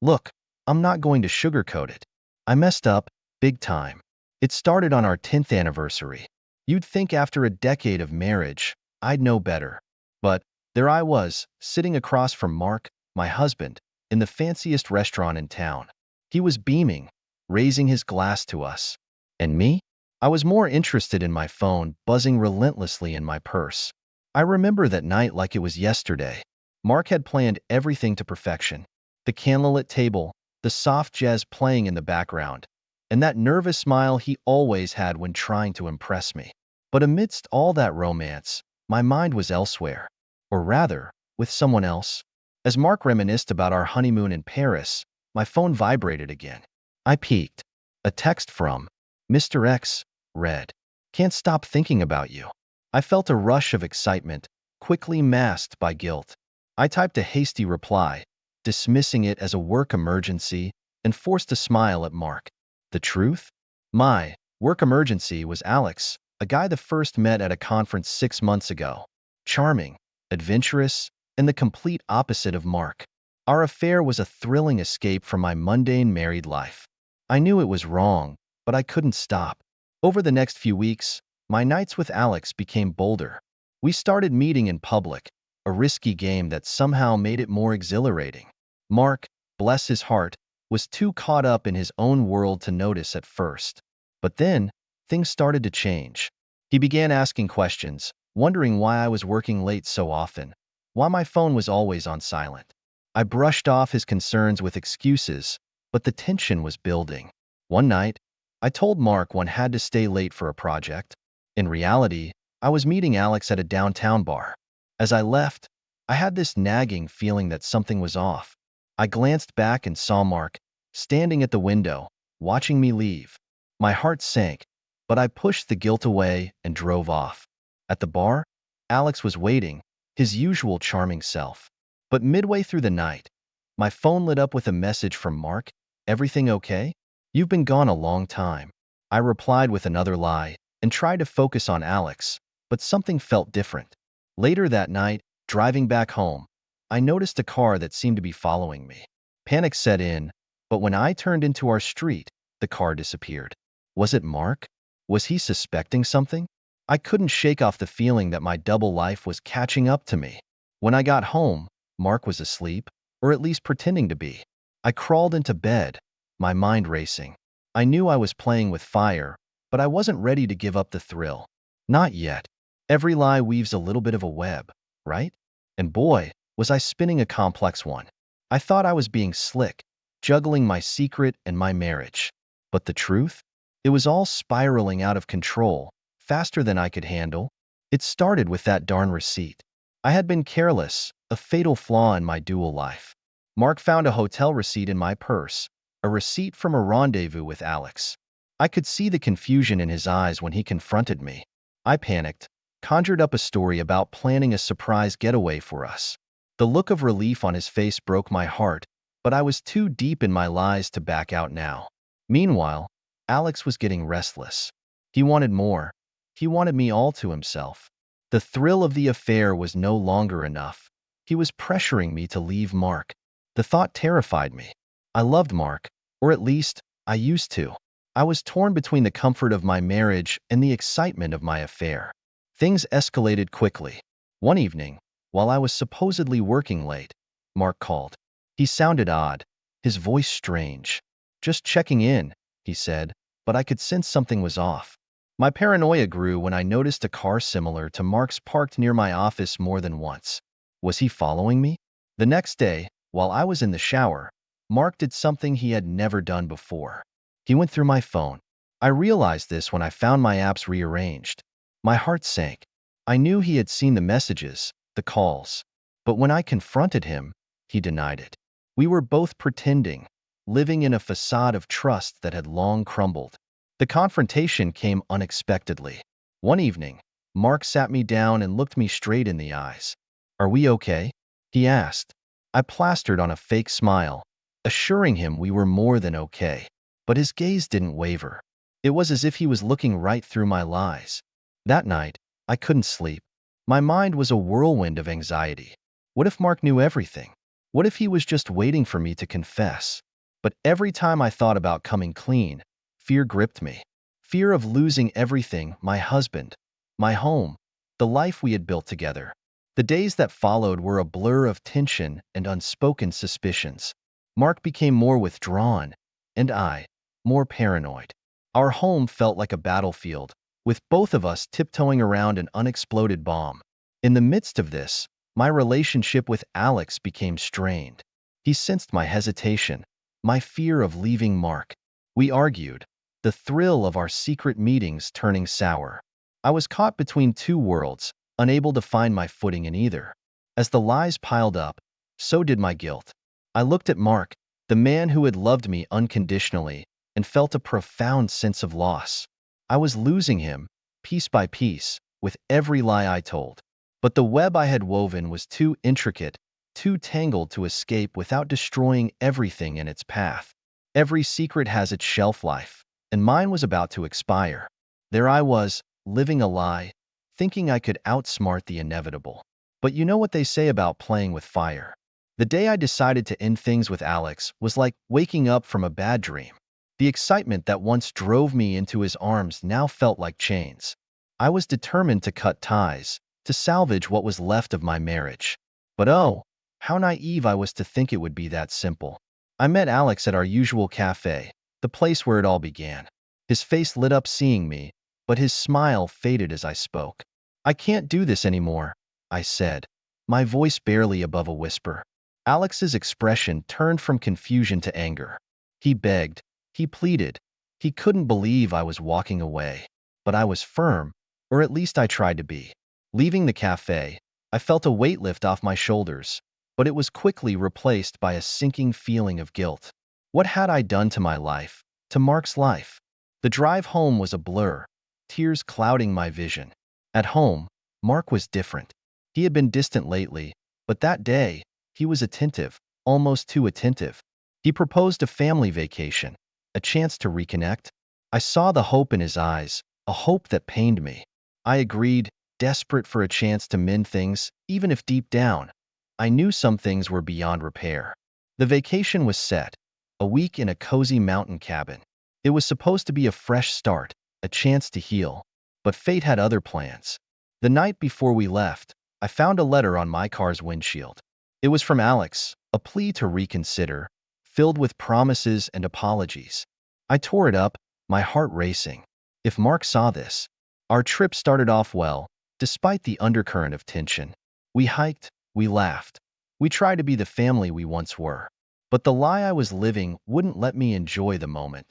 Look, I'm not going to sugarcoat it. I messed up, big time. It started on our 10th anniversary. You'd think after a decade of marriage, I'd know better. But there I was, sitting across from Mark, my husband, in the fanciest restaurant in town. He was beaming, raising his glass to us. And me? I was more interested in my phone buzzing relentlessly in my purse. I remember that night like it was yesterday. Mark had planned everything to perfection. The candlelit table, the soft jazz playing in the background, and that nervous smile he always had when trying to impress me. But amidst all that romance, my mind was elsewhere. Or rather, with someone else. As Mark reminisced about our honeymoon in Paris, my phone vibrated again. I peeked. A text from Mr. X read, "Can't stop thinking about you." I felt a rush of excitement, quickly masked by guilt. I typed a hasty reply, dismissing it as a work emergency, and forced a smile at Mark. The truth? My work emergency was Alex, a guy the first met at a conference 6 months ago. Charming, adventurous, and the complete opposite of Mark. Our affair was a thrilling escape from my mundane married life. I knew it was wrong, but I couldn't stop. Over the next few weeks, my nights with Alex became bolder. We started meeting in public, a risky game that somehow made it more exhilarating. Mark, bless his heart, was too caught up in his own world to notice at first. But then, things started to change. He began asking questions, wondering why I was working late so often, why my phone was always on silent. I brushed off his concerns with excuses, but the tension was building. One night, I told Mark one had to stay late for a project. In reality, I was meeting Alex at a downtown bar. As I left, I had this nagging feeling that something was off. I glanced back and saw Mark, standing at the window, watching me leave. My heart sank, but I pushed the guilt away and drove off. At the bar, Alex was waiting, his usual charming self. But midway through the night, my phone lit up with a message from Mark. "Everything okay? You've been gone a long time." I replied with another lie and tried to focus on Alex, but something felt different. Later that night, driving back home, I noticed a car that seemed to be following me. Panic set in, but when I turned into our street, the car disappeared. Was it Mark? Was he suspecting something? I couldn't shake off the feeling that my double life was catching up to me. When I got home, Mark was asleep, or at least pretending to be. I crawled into bed, my mind racing. I knew I was playing with fire, but I wasn't ready to give up the thrill. Not yet. Every lie weaves a little bit of a web, right? And boy, was I spinning a complex one. I thought I was being slick, juggling my secret and my marriage. But the truth? It was all spiraling out of control, faster than I could handle. It started with that darn receipt. I had been careless, a fatal flaw in my dual life. Mark found a hotel receipt in my purse, a receipt from a rendezvous with Alex. I could see the confusion in his eyes when he confronted me. I panicked, conjured up a story about planning a surprise getaway for us. The look of relief on his face broke my heart, but I was too deep in my lies to back out now. Meanwhile, Alex was getting restless. He wanted more. He wanted me all to himself. The thrill of the affair was no longer enough. He was pressuring me to leave Mark. The thought terrified me. I loved Mark, or at least, I used to. I was torn between the comfort of my marriage and the excitement of my affair. Things escalated quickly. One evening, while I was supposedly working late, Mark called. He sounded odd, his voice strange. "Just checking in," he said, but I could sense something was off. My paranoia grew when I noticed a car similar to Mark's parked near my office more than once. Was he following me? The next day, while I was in the shower, Mark did something he had never done before. He went through my phone. I realized this when I found my apps rearranged. My heart sank. I knew he had seen the messages, the calls. But when I confronted him, he denied it. We were both pretending, living in a facade of trust that had long crumbled. The confrontation came unexpectedly. One evening, Mark sat me down and looked me straight in the eyes. "Are we okay?" he asked. I plastered on a fake smile, assuring him we were more than okay. But his gaze didn't waver. It was as if he was looking right through my lies. That night, I couldn't sleep. My mind was a whirlwind of anxiety. What if Mark knew everything? What if he was just waiting for me to confess? But every time I thought about coming clean, fear gripped me. Fear of losing everything, my husband, my home, the life we had built together. The days that followed were a blur of tension and unspoken suspicions. Mark became more withdrawn, and I, more paranoid. Our home felt like a battlefield, with both of us tiptoeing around an unexploded bomb. In the midst of this, my relationship with Alex became strained. He sensed my hesitation, my fear of leaving Mark. We argued, the thrill of our secret meetings turning sour. I was caught between two worlds, unable to find my footing in either. As the lies piled up, so did my guilt. I looked at Mark, the man who had loved me unconditionally, and felt a profound sense of loss. I was losing him, piece by piece, with every lie I told. But the web I had woven was too intricate, too tangled to escape without destroying everything in its path. Every secret has its shelf life, and mine was about to expire. There I was, living a lie, thinking I could outsmart the inevitable. But you know what they say about playing with fire. The day I decided to end things with Alex was like waking up from a bad dream. The excitement that once drove me into his arms now felt like chains. I was determined to cut ties, to salvage what was left of my marriage. But oh, how naive I was to think it would be that simple. I met Alex at our usual cafe, the place where it all began. His face lit up seeing me, but his smile faded as I spoke. I can't do this anymore, I said, my voice barely above a whisper. Alex's expression turned from confusion to anger. He begged, he pleaded, he couldn't believe I was walking away. But I was firm, or at least I tried to be. Leaving the cafe, I felt a weight lift off my shoulders, but it was quickly replaced by a sinking feeling of guilt. What had I done to my life, to Mark's life? The drive home was a blur, tears clouding my vision. At home, Mark was different. He had been distant lately, but that day, he was attentive, almost too attentive. He proposed a family vacation, a chance to reconnect. I saw the hope in his eyes, a hope that pained me. I agreed, desperate for a chance to mend things, even if deep down, I knew some things were beyond repair. The vacation was set, a week in a cozy mountain cabin. It was supposed to be a fresh start, a chance to heal. But fate had other plans. The night before we left, I found a letter on my car's windshield. It was from Alex, a plea to reconsider, filled with promises and apologies. I tore it up, my heart racing. If Mark saw this. Our trip started off well, despite the undercurrent of tension. We hiked, we laughed. We tried to be the family we once were. But the lie I was living wouldn't let me enjoy the moment.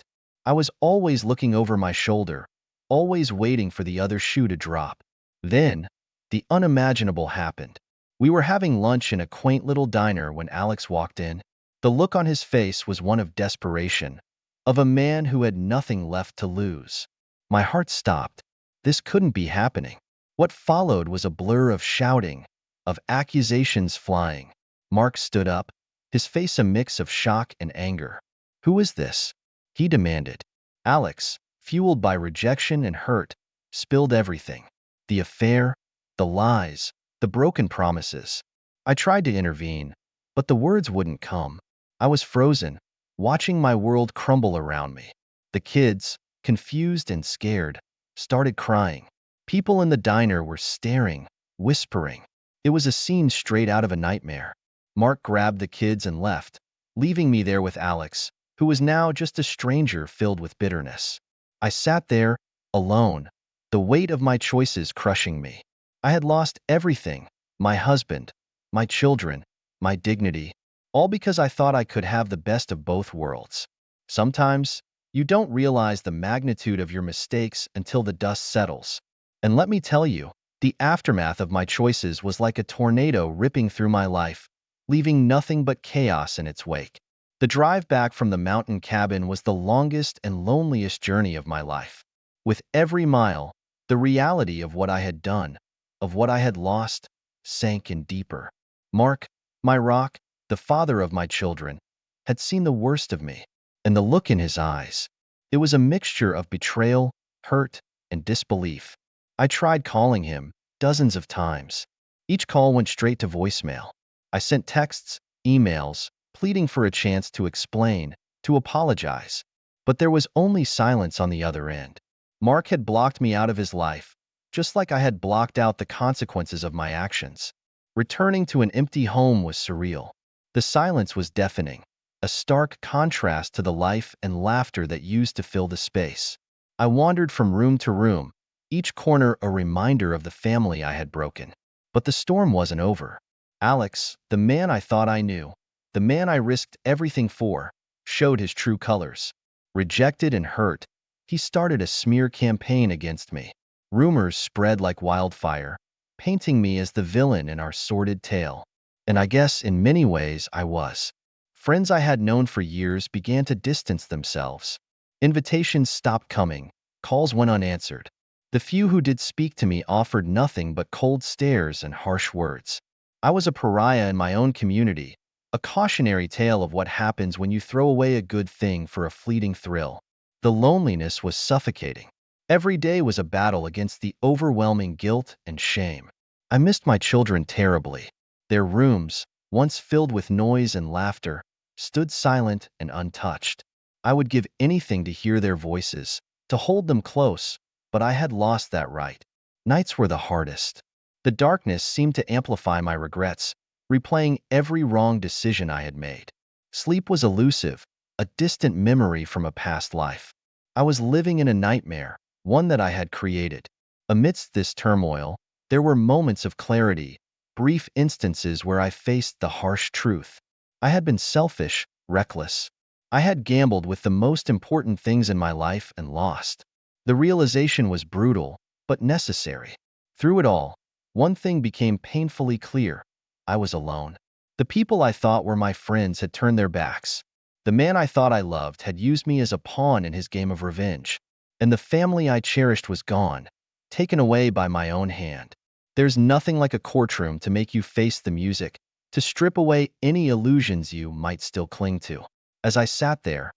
I was always looking over my shoulder, always waiting for the other shoe to drop. Then, the unimaginable happened. We were having lunch in a quaint little diner when Alex walked in. The look on his face was one of desperation, of a man who had nothing left to lose. My heart stopped. This couldn't be happening. What followed was a blur of shouting, of accusations flying. Mark stood up, his face a mix of shock and anger. "Who is this?" he demanded. Alex, fueled by rejection and hurt, spilled everything. The affair, the lies, the broken promises. I tried to intervene, but the words wouldn't come. I was frozen, watching my world crumble around me. The kids, confused and scared, started crying. People in the diner were staring, whispering. It was a scene straight out of a nightmare. Mark grabbed the kids and left, leaving me there with Alex, who was now just a stranger filled with bitterness. I sat there, alone, the weight of my choices crushing me. I had lost everything, my husband, my children, my dignity, all because I thought I could have the best of both worlds. Sometimes, you don't realize the magnitude of your mistakes until the dust settles. And let me tell you, the aftermath of my choices was like a tornado ripping through my life, leaving nothing but chaos in its wake. The drive back from the mountain cabin was the longest and loneliest journey of my life. With every mile, the reality of what I had done, of what I had lost, sank in deeper. Mark, my rock, the father of my children, had seen the worst of me, and the look in his eyes. It was a mixture of betrayal, hurt, and disbelief. I tried calling him, dozens of times. Each call went straight to voicemail. I sent texts, emails, pleading for a chance to explain, to apologize. But there was only silence on the other end. Mark had blocked me out of his life, just like I had blocked out the consequences of my actions. Returning to an empty home was surreal. The silence was deafening, a stark contrast to the life and laughter that used to fill the space. I wandered from room to room, each corner a reminder of the family I had broken. But the storm wasn't over. Alex, the man I thought I knew, the man I risked everything for, showed his true colors. Rejected and hurt, he started a smear campaign against me. Rumors spread like wildfire, painting me as the villain in our sordid tale. And I guess in many ways I was. Friends I had known for years began to distance themselves. Invitations stopped coming, calls went unanswered. The few who did speak to me offered nothing but cold stares and harsh words. I was a pariah in my own community, a cautionary tale of what happens when you throw away a good thing for a fleeting thrill. The loneliness was suffocating. Every day was a battle against the overwhelming guilt and shame. I missed my children terribly. Their rooms, once filled with noise and laughter, stood silent and untouched. I would give anything to hear their voices, to hold them close, but I had lost that right. Nights were the hardest. The darkness seemed to amplify my regrets, replaying every wrong decision I had made. Sleep was elusive, a distant memory from a past life. I was living in a nightmare, one that I had created. Amidst this turmoil, there were moments of clarity, brief instances where I faced the harsh truth. I had been selfish, reckless. I had gambled with the most important things in my life and lost. The realization was brutal, but necessary. Through it all, one thing became painfully clear. I was alone. The people I thought were my friends had turned their backs. The man I thought I loved had used me as a pawn in his game of revenge. And the family I cherished was gone, taken away by my own hand. There's nothing like a courtroom to make you face the music, to strip away any illusions you might still cling to. As I sat there,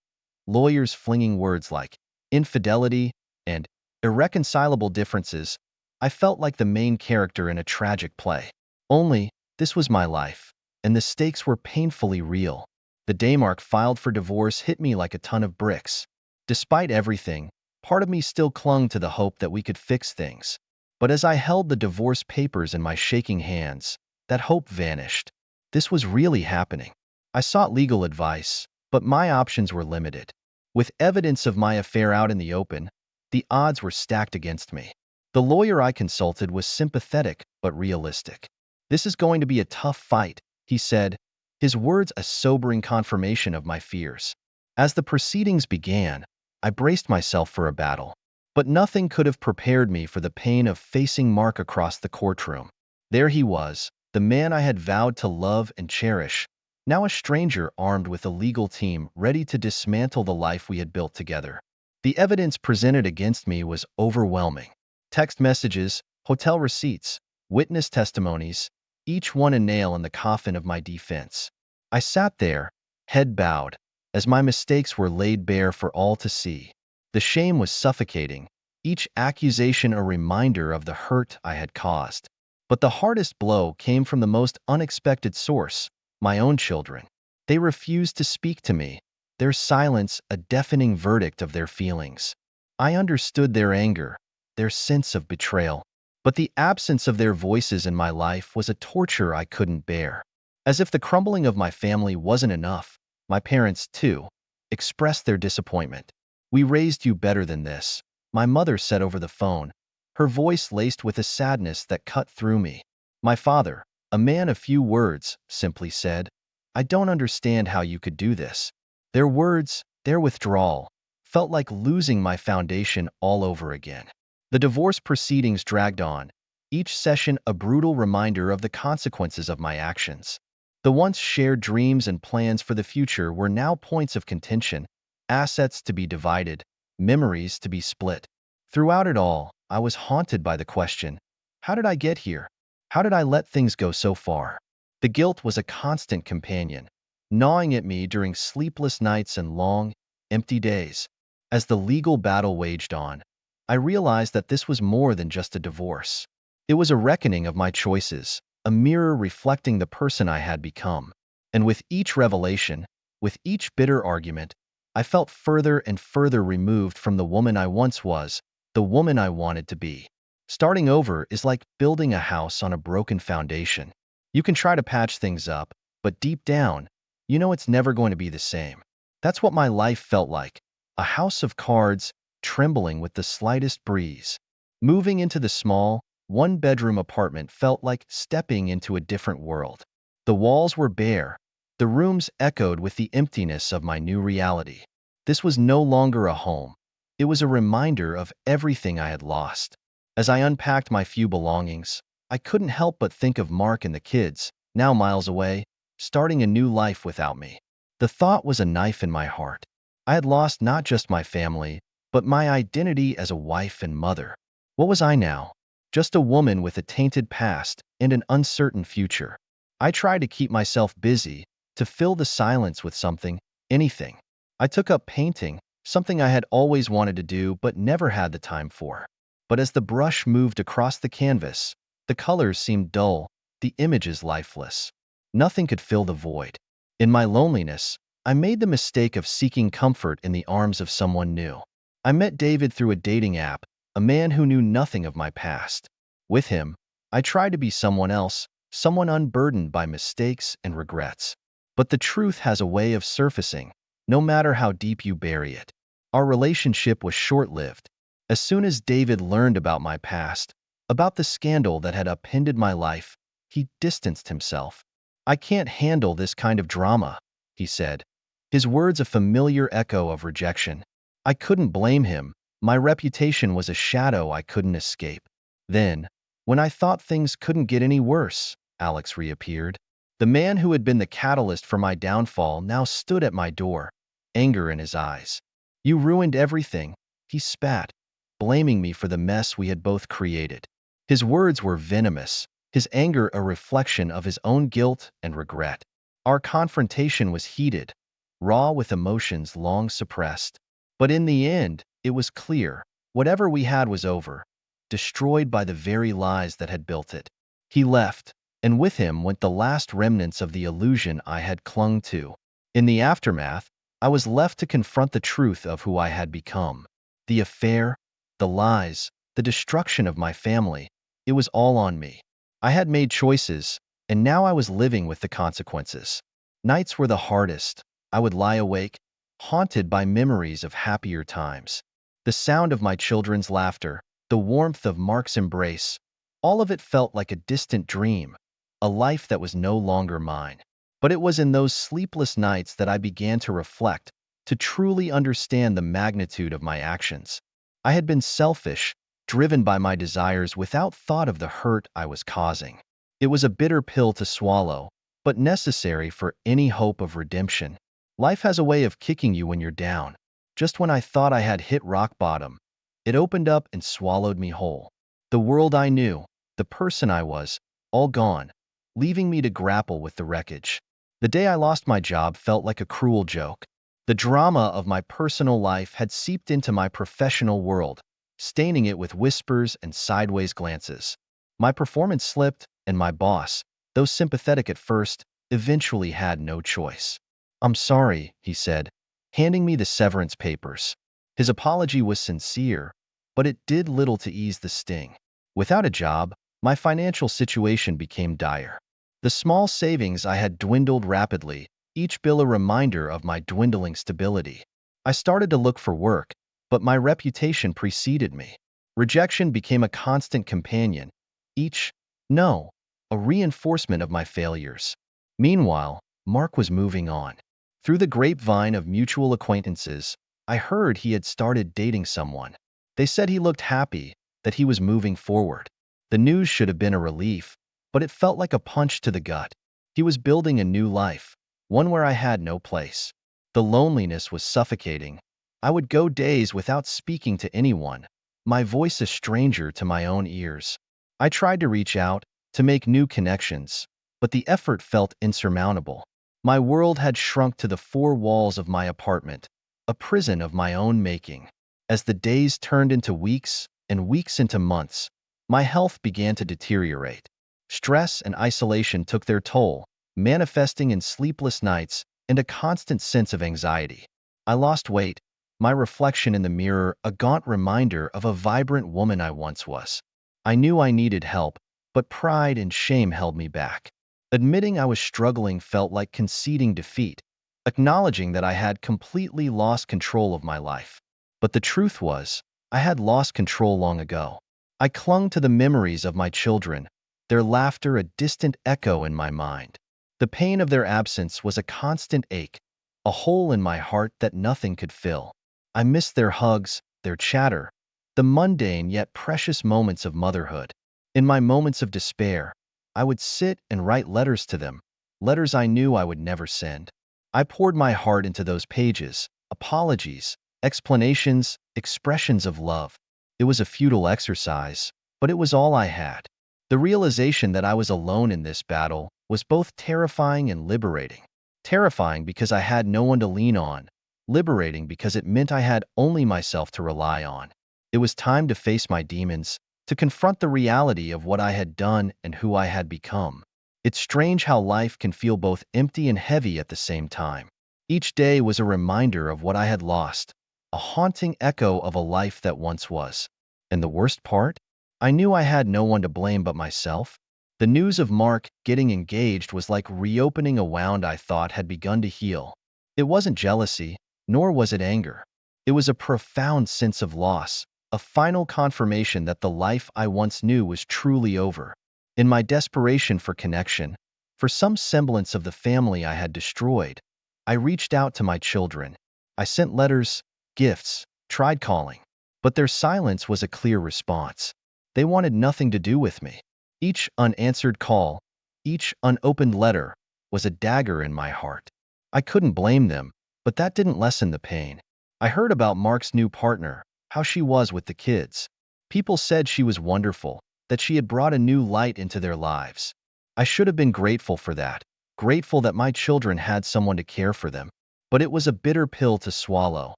lawyers flinging words like infidelity and irreconcilable differences, I felt like the main character in a tragic play. Only, this was my life, and the stakes were painfully real. The day Mark filed for divorce hit me like a ton of bricks. Despite everything, part of me still clung to the hope that we could fix things. But as I held the divorce papers in my shaking hands, that hope vanished. This was really happening. I sought legal advice, but my options were limited. With evidence of my affair out in the open, the odds were stacked against me. The lawyer I consulted was sympathetic but realistic. "This is going to be a tough fight," he said, his words a sobering confirmation of my fears. As the proceedings began, I braced myself for a battle. But nothing could have prepared me for the pain of facing Mark across the courtroom. There he was, the man I had vowed to love and cherish, now a stranger armed with a legal team ready to dismantle the life we had built together. The evidence presented against me was overwhelming. Text messages, hotel receipts, witness testimonies, each one a nail in the coffin of my defense. I sat there, head bowed, as my mistakes were laid bare for all to see. The shame was suffocating, each accusation a reminder of the hurt I had caused. But the hardest blow came from the most unexpected source, my own children. They refused to speak to me, their silence a deafening verdict of their feelings. I understood their anger, their sense of betrayal. But the absence of their voices in my life was a torture I couldn't bear. As if the crumbling of my family wasn't enough, my parents, too, expressed their disappointment. "We raised you better than this," my mother said over the phone, her voice laced with a sadness that cut through me. My father, a man of few words, simply said, "I don't understand how you could do this." Their words, their withdrawal, felt like losing my foundation all over again. The divorce proceedings dragged on, each session a brutal reminder of the consequences of my actions. The once shared dreams and plans for the future were now points of contention, assets to be divided, memories to be split. Throughout it all, I was haunted by the question, how did I get here? How did I let things go so far? The guilt was a constant companion, gnawing at me during sleepless nights and long, empty days. As the legal battle waged on, I realized that this was more than just a divorce. It was a reckoning of my choices, a mirror reflecting the person I had become. And with each revelation, with each bitter argument, I felt further and further removed from the woman I once was, the woman I wanted to be. Starting over is like building a house on a broken foundation. You can try to patch things up, but deep down, you know it's never going to be the same. That's what my life felt like, a house of cards, trembling with the slightest breeze. Moving into the small, one-bedroom apartment felt like stepping into a different world. The walls were bare. The rooms echoed with the emptiness of my new reality. This was no longer a home. It was a reminder of everything I had lost. As I unpacked my few belongings, I couldn't help but think of Mark and the kids, now miles away, starting a new life without me. The thought was a knife in my heart. I had lost not just my family, but my identity as a wife and mother. What was I now? Just a woman with a tainted past and an uncertain future. I tried to keep myself busy, to fill the silence with something, anything. I took up painting, something I had always wanted to do but never had the time for. But as the brush moved across the canvas, the colors seemed dull, the images lifeless. Nothing could fill the void. In my loneliness, I made the mistake of seeking comfort in the arms of someone new. I met David through a dating app, a man who knew nothing of my past. With him, I tried to be someone else, someone unburdened by mistakes and regrets. But the truth has a way of surfacing, no matter how deep you bury it. Our relationship was short-lived. As soon as David learned about my past, about the scandal that had upended my life, he distanced himself. "I can't handle this kind of drama," he said, his words a familiar echo of rejection. I couldn't blame him. My reputation was a shadow I couldn't escape. Then, when I thought things couldn't get any worse, Alex reappeared. The man who had been the catalyst for my downfall now stood at my door, anger in his eyes. "You ruined everything," he spat, blaming me for the mess we had both created. His words were venomous, his anger a reflection of his own guilt and regret. Our confrontation was heated, raw with emotions long suppressed. But in the end, it was clear, whatever we had was over, destroyed by the very lies that had built it. He left, and with him went the last remnants of the illusion I had clung to. In the aftermath, I was left to confront the truth of who I had become. The affair, the lies, the destruction of my family, it was all on me. I had made choices, and now I was living with the consequences. Nights were the hardest. I would lie awake, haunted by memories of happier times. The sound of my children's laughter, the warmth of Mark's embrace, all of it felt like a distant dream, a life that was no longer mine. But it was in those sleepless nights that I began to reflect, to truly understand the magnitude of my actions. I had been selfish, driven by my desires without thought of the hurt I was causing. It was a bitter pill to swallow, but necessary for any hope of redemption. Life has a way of kicking you when you're down. Just when I thought I had hit rock bottom, it opened up and swallowed me whole. The world I knew, the person I was, all gone, leaving me to grapple with the wreckage. The day I lost my job felt like a cruel joke. The drama of my personal life had seeped into my professional world, staining it with whispers and sideways glances. My performance slipped, and my boss, though sympathetic at first, eventually had no choice. "I'm sorry," he said, handing me the severance papers. His apology was sincere, but it did little to ease the sting. Without a job, my financial situation became dire. The small savings I had dwindled rapidly, each bill a reminder of my dwindling stability. I started to look for work, but my reputation preceded me. Rejection became a constant companion, each no, a reinforcement of my failures. Meanwhile, Mark was moving on. Through the grapevine of mutual acquaintances, I heard he had started dating someone. They said he looked happy, that he was moving forward. The news should have been a relief, but it felt like a punch to the gut. He was building a new life, one where I had no place. The loneliness was suffocating. I would go days without speaking to anyone, my voice a stranger to my own ears. I tried to reach out, to make new connections, but the effort felt insurmountable. My world had shrunk to the four walls of my apartment, a prison of my own making. As the days turned into weeks and weeks into months, my health began to deteriorate. Stress and isolation took their toll, manifesting in sleepless nights and a constant sense of anxiety. I lost weight, my reflection in the mirror a gaunt reminder of a vibrant woman I once was. I knew I needed help, but pride and shame held me back. Admitting I was struggling felt like conceding defeat, acknowledging that I had completely lost control of my life. But the truth was, I had lost control long ago. I clung to the memories of my children, their laughter a distant echo in my mind. The pain of their absence was a constant ache, a hole in my heart that nothing could fill. I missed their hugs, their chatter, the mundane yet precious moments of motherhood. In my moments of despair, I would sit and write letters to them, letters I knew I would never send. I poured my heart into those pages, apologies, explanations, expressions of love. It was a futile exercise, but it was all I had. The realization that I was alone in this battle was both terrifying and liberating. Terrifying because I had no one to lean on, liberating because it meant I had only myself to rely on. It was time to face my demons, to confront the reality of what I had done and who I had become. It's strange how life can feel both empty and heavy at the same time. Each day was a reminder of what I had lost, a haunting echo of a life that once was. And the worst part? I knew I had no one to blame but myself. The news of Mark getting engaged was like reopening a wound I thought had begun to heal. It wasn't jealousy, nor was it anger. It was a profound sense of loss, a final confirmation that the life I once knew was truly over. In my desperation for connection, for some semblance of the family I had destroyed, I reached out to my children. I sent letters, gifts, tried calling. But their silence was a clear response. They wanted nothing to do with me. Each unanswered call, each unopened letter, was a dagger in my heart. I couldn't blame them, but that didn't lessen the pain. I heard about Mark's new partner, how she was with the kids. People said she was wonderful, that she had brought a new light into their lives. I should have been grateful for that, grateful that my children had someone to care for them. But it was a bitter pill to swallow,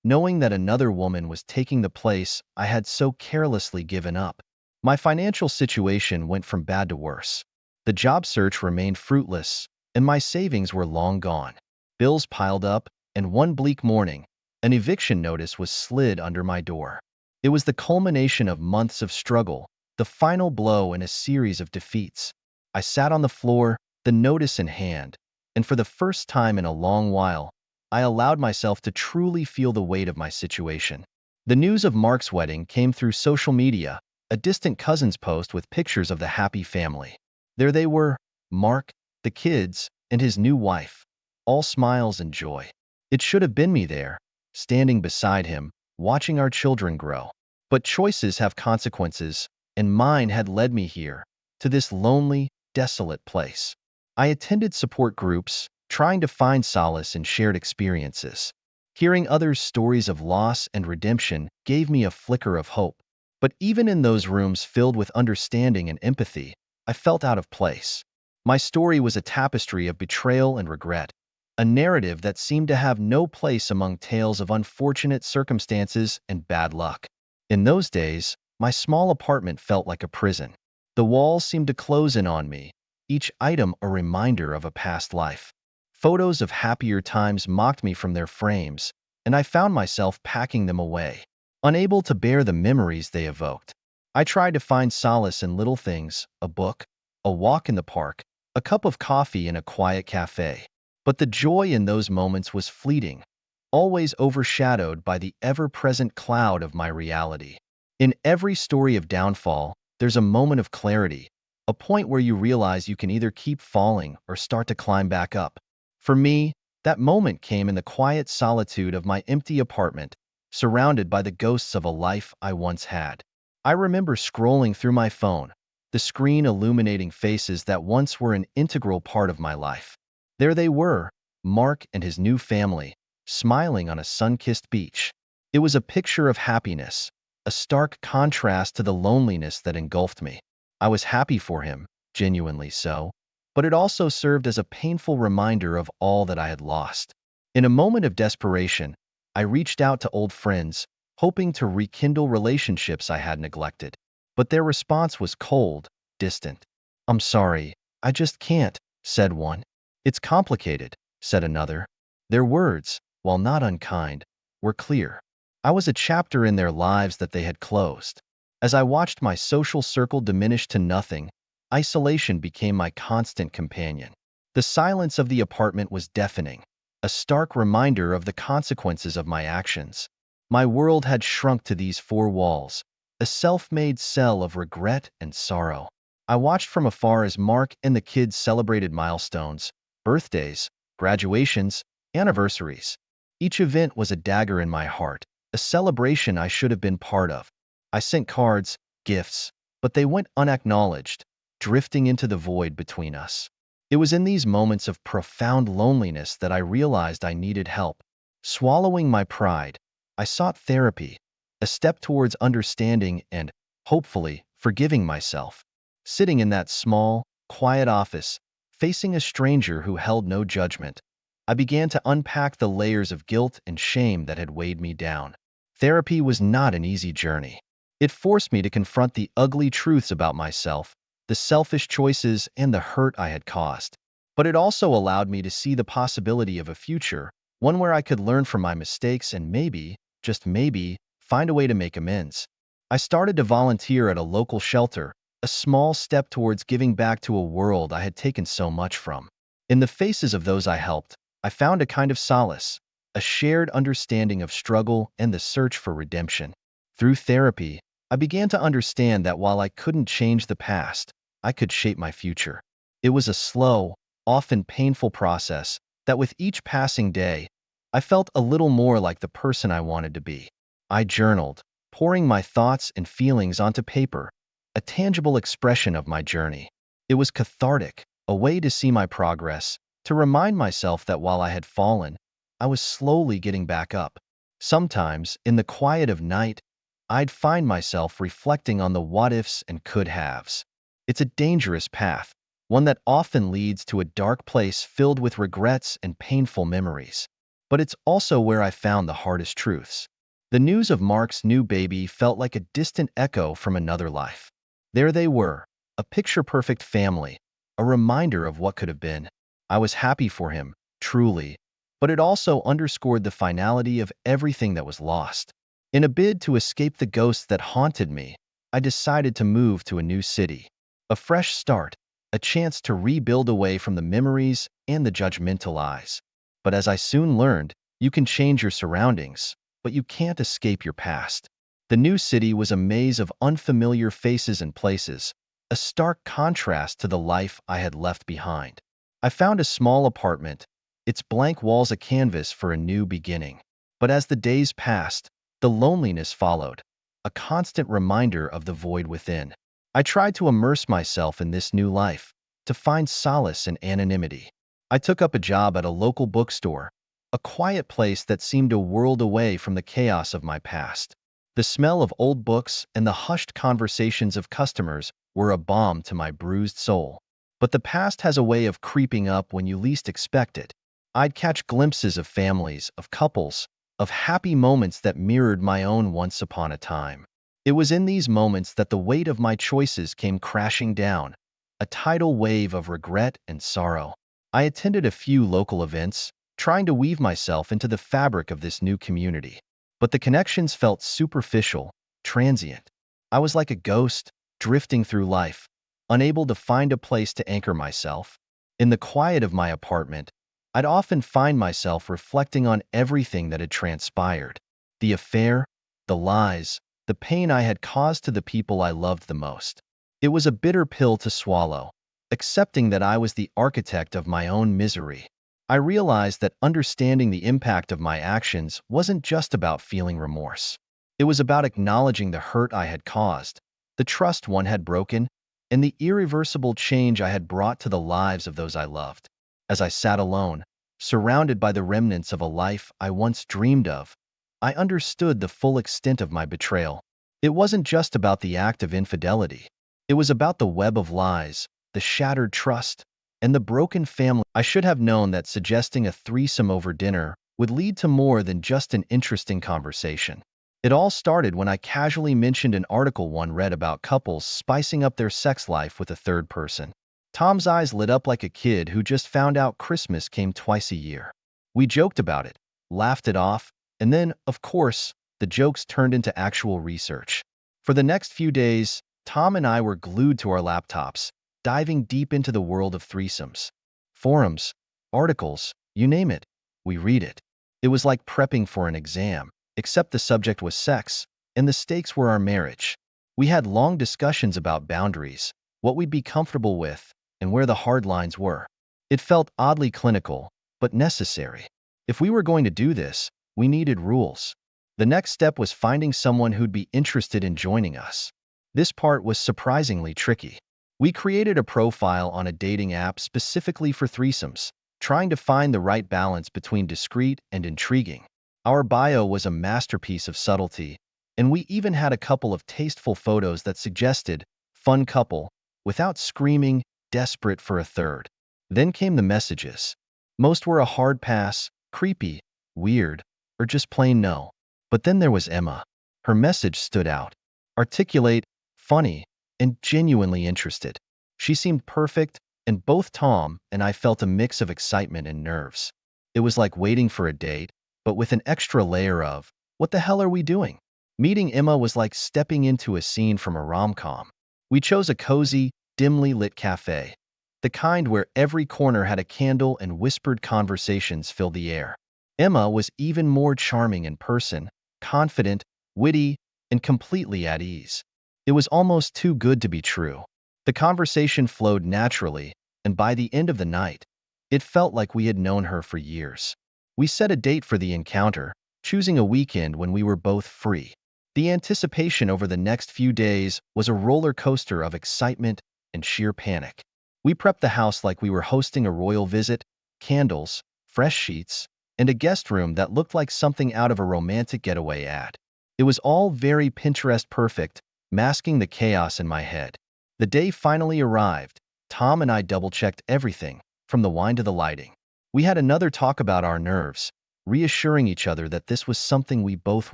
knowing that another woman was taking the place I had so carelessly given up. My financial situation went from bad to worse. The job search remained fruitless, and my savings were long gone. Bills piled up, and one bleak morning, an eviction notice was slid under my door. It was the culmination of months of struggle, the final blow in a series of defeats. I sat on the floor, the notice in hand, and for the first time in a long while, I allowed myself to truly feel the weight of my situation. The news of Mark's wedding came through social media, a distant cousin's post with pictures of the happy family. There they were, Mark, the kids, and his new wife, all smiles and joy. It should have been me there, standing beside him, watching our children grow. But choices have consequences, and mine had led me here, to this lonely, desolate place. I attended support groups, trying to find solace in shared experiences. Hearing others' stories of loss and redemption gave me a flicker of hope. But even in those rooms filled with understanding and empathy, I felt out of place. My story was a tapestry of betrayal and regret, a narrative that seemed to have no place among tales of unfortunate circumstances and bad luck. In those days, my small apartment felt like a prison. The walls seemed to close in on me, each item a reminder of a past life. Photos of happier times mocked me from their frames, and I found myself packing them away, unable to bear the memories they evoked. I tried to find solace in little things, a book, a walk in the park, a cup of coffee in a quiet cafe. But the joy in those moments was fleeting, always overshadowed by the ever-present cloud of my reality. In every story of downfall, there's a moment of clarity, a point where you realize you can either keep falling or start to climb back up. For me, that moment came in the quiet solitude of my empty apartment, surrounded by the ghosts of a life I once had. I remember scrolling through my phone, the screen illuminating faces that once were an integral part of my life. There they were, Mark and his new family, smiling on a sun-kissed beach. It was a picture of happiness, a stark contrast to the loneliness that engulfed me. I was happy for him, genuinely so, but it also served as a painful reminder of all that I had lost. In a moment of desperation, I reached out to old friends, hoping to rekindle relationships I had neglected. But their response was cold, distant. "I'm sorry, I just can't," said one. "It's complicated," said another. Their words, while not unkind, were clear. I was a chapter in their lives that they had closed. As I watched my social circle diminish to nothing, isolation became my constant companion. The silence of the apartment was deafening, a stark reminder of the consequences of my actions. My world had shrunk to these four walls, a self-made cell of regret and sorrow. I watched from afar as Mark and the kids celebrated milestones, birthdays, graduations, anniversaries. Each event was a dagger in my heart, a celebration I should have been part of. I sent cards, gifts, but they went unacknowledged, drifting into the void between us. It was in these moments of profound loneliness that I realized I needed help. Swallowing my pride, I sought therapy, a step towards understanding and, hopefully, forgiving myself. Sitting in that small, quiet office, facing a stranger who held no judgment, I began to unpack the layers of guilt and shame that had weighed me down. Therapy was not an easy journey. It forced me to confront the ugly truths about myself, the selfish choices, and the hurt I had caused. But it also allowed me to see the possibility of a future, one where I could learn from my mistakes and maybe, just maybe, find a way to make amends. I started to volunteer at a local shelter, a small step towards giving back to a world I had taken so much from. In the faces of those I helped, I found a kind of solace, a shared understanding of struggle and the search for redemption. Through therapy, I began to understand that while I couldn't change the past, I could shape my future. It was a slow, often painful process that with each passing day, I felt a little more like the person I wanted to be. I journaled, pouring my thoughts and feelings onto paper, a tangible expression of my journey. It was cathartic, a way to see my progress, to remind myself that while I had fallen, I was slowly getting back up. Sometimes, in the quiet of night, I'd find myself reflecting on the what-ifs and could-haves. It's a dangerous path, one that often leads to a dark place filled with regrets and painful memories. But it's also where I found the hardest truths. The news of Mark's new baby felt like a distant echo from another life. There they were, a picture-perfect family, a reminder of what could have been. I was happy for him, truly, but it also underscored the finality of everything that was lost. In a bid to escape the ghosts that haunted me, I decided to move to a new city. A fresh start, a chance to rebuild away from the memories and the judgmental eyes. But as I soon learned, you can change your surroundings, but you can't escape your past. The new city was a maze of unfamiliar faces and places, a stark contrast to the life I had left behind. I found a small apartment, its blank walls a canvas for a new beginning. But as the days passed, the loneliness followed, a constant reminder of the void within. I tried to immerse myself in this new life, to find solace in anonymity. I took up a job at a local bookstore, a quiet place that seemed a world away from the chaos of my past. The smell of old books and the hushed conversations of customers were a balm to my bruised soul. But the past has a way of creeping up when you least expect it. I'd catch glimpses of families, of couples, of happy moments that mirrored my own once upon a time. It was in these moments that the weight of my choices came crashing down, a tidal wave of regret and sorrow. I attended a few local events, trying to weave myself into the fabric of this new community. But the connections felt superficial, transient. I was like a ghost, drifting through life, unable to find a place to anchor myself. In the quiet of my apartment, I'd often find myself reflecting on everything that had transpired. The affair, the lies, the pain I had caused to the people I loved the most. It was a bitter pill to swallow, accepting that I was the architect of my own misery. I realized that understanding the impact of my actions wasn't just about feeling remorse. It was about acknowledging the hurt I had caused, the trust one had broken, and the irreversible change I had brought to the lives of those I loved. As I sat alone, surrounded by the remnants of a life I once dreamed of, I understood the full extent of my betrayal. It wasn't just about the act of infidelity. It was about the web of lies, the shattered trust, and the broken family. I should have known that suggesting a threesome over dinner would lead to more than just an interesting conversation. It all started when I casually mentioned an article one read about couples spicing up their sex life with a third person. Tom's eyes lit up like a kid who just found out Christmas came twice a year. We joked about it, laughed it off, and then, of course, the jokes turned into actual research. For the next few days, Tom and I were glued to our laptops, diving deep into the world of threesomes. Forums, articles, you name it, we read it. It was like prepping for an exam, except the subject was sex, and the stakes were our marriage. We had long discussions about boundaries, what we'd be comfortable with, and where the hard lines were. It felt oddly clinical, but necessary. If we were going to do this, we needed rules. The next step was finding someone who'd be interested in joining us. This part was surprisingly tricky. We created a profile on a dating app specifically for threesomes, trying to find the right balance between discreet and intriguing. Our bio was a masterpiece of subtlety, and we even had a couple of tasteful photos that suggested fun couple without screaming desperate for a third. Then came the messages. Most were a hard pass, creepy, weird, or just plain no. But then there was Emma. Her message stood out. Articulate, funny, and genuinely interested. She seemed perfect, and both Tom and I felt a mix of excitement and nerves. It was like waiting for a date, but with an extra layer of, what the hell are we doing? Meeting Emma was like stepping into a scene from a rom-com. We chose a cozy, dimly lit cafe, the kind where every corner had a candle and whispered conversations filled the air. Emma was even more charming in person, confident, witty, and completely at ease. It was almost too good to be true. The conversation flowed naturally, and by the end of the night, it felt like we had known her for years. We set a date for the encounter, choosing a weekend when we were both free. The anticipation over the next few days was a roller coaster of excitement and sheer panic. We prepped the house like we were hosting a royal visit, candles, fresh sheets, and a guest room that looked like something out of a romantic getaway ad. It was all very Pinterest perfect, masking the chaos in my head. The day finally arrived. Tom and I double-checked everything, from the wine to the lighting. We had another talk about our nerves, reassuring each other that this was something we both